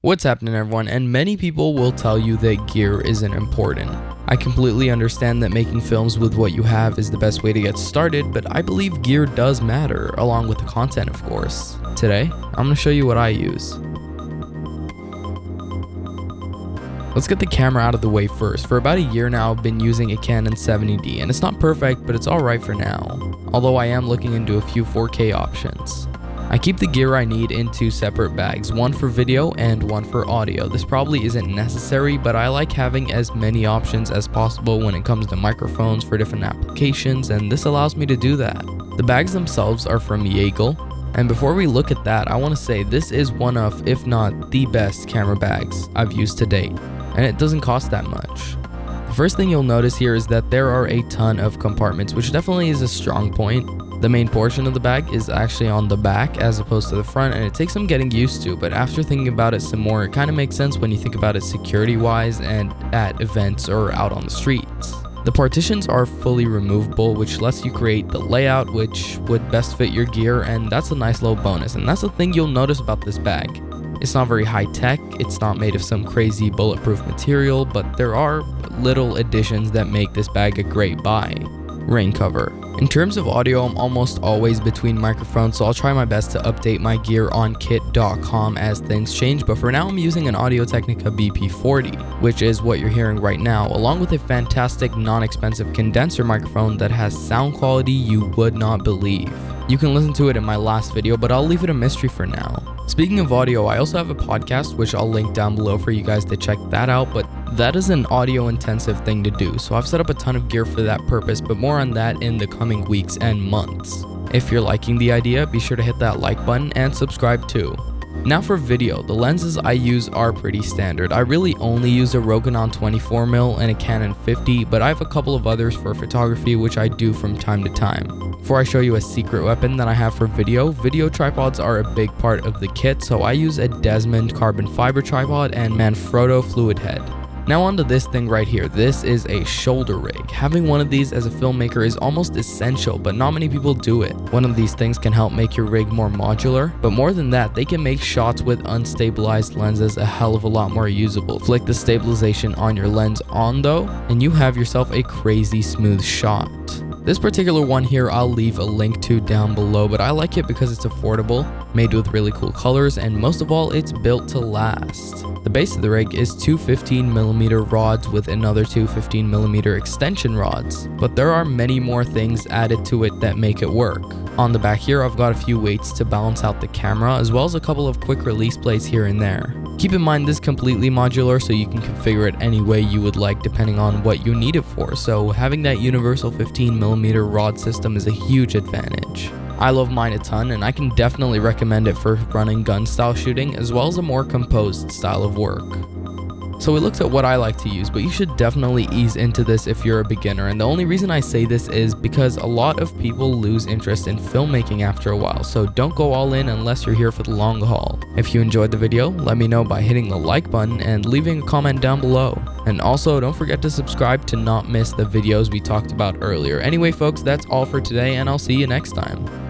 What's happening, everyone? And many people will tell you that gear isn't important. I completely understand that making films with what you have is the best way to get started, but I believe gear does matter, along with the content, of course. Today, I'm going to show you what I use. Let's get the camera out of the way first. For about a year now, I've been using a Canon 70D, and it's not perfect, but it's alright for now. Although I am looking into a few 4K options. I keep the gear I need in two separate bags, one for video and one for audio. This probably isn't necessary, but I like having as many options as possible when it comes to microphones for different applications, and this allows me to do that. The bags themselves are from Yeagle, and before we look at that, I want to say this is one of, if not the best camera bags I've used to date, and it doesn't cost that much. The first thing you'll notice here is that there are a ton of compartments, which definitely is a strong point. The main portion of the bag is actually on the back as opposed to the front, and it takes some getting used to, but after thinking about it some more, it kind of makes sense when you think about it security wise and at events or out on the streets. The partitions are fully removable, which lets you create the layout which would best fit your gear, and that's a nice little bonus. And that's the thing you'll notice about this bag. It's not very high tech, it's not made of some crazy bulletproof material, but there are little additions that make this bag a great buy. Rain cover. In terms of audio, I'm almost always between microphones, so I'll try my best to update my gear on kit.com as things change, but for now I'm using an audio-technica BP40, which is what you're hearing right now, along with a fantastic non-expensive condenser microphone that has sound quality you would not believe. You can listen to it in my last video, but I'll leave it a mystery for now. Speaking of audio, I also have a podcast, which I'll link down below for you guys to check that out, but that is an audio intensive thing to do, so I've set up a ton of gear for that purpose, but more on that in the coming weeks and months. If you're liking the idea, be sure to hit that like button and subscribe too. Now for video, the lenses I use are pretty standard. I really only use a Rokinon 24mm and a Canon 50, but I have a couple of others for photography which I do from time to time. Before I show you a secret weapon that I have for video tripods are a big part of the kit, so I use a Desmond carbon fiber tripod and Manfrotto fluid head. Now onto this thing right here. This is a shoulder rig. Having one of these as a filmmaker is almost essential, but not many people do it. One of these things can help make your rig more modular, but more than that, they can make shots with unstabilized lenses a hell of a lot more usable. Flick the stabilization on your lens on though, and you have yourself a crazy smooth shot. This particular one here I'll leave a link to down below, but I like it because it's affordable, made with really cool colors, and most of all, it's built to last. The base of the rig is two 15mm rods with another two 15mm extension rods, but there are many more things added to it that make it work. On the back here, I've got a few weights to balance out the camera, as well as a couple of quick release plates here and there. Keep in mind this is completely modular, so you can configure it any way you would like depending on what you need it for, so having that universal 15mm rod system is a huge advantage. I love mine a ton, and I can definitely recommend it for running gun style shooting as well as a more composed style of work. So we looked at what I like to use, but you should definitely ease into this if you're a beginner, and the only reason I say this is because a lot of people lose interest in filmmaking after a while, so don't go all in unless you're here for the long haul. If you enjoyed the video, let me know by hitting the like button and leaving a comment down below. And also, don't forget to subscribe to not miss the videos we talked about earlier. Anyway folks, that's all for today, and I'll see you next time.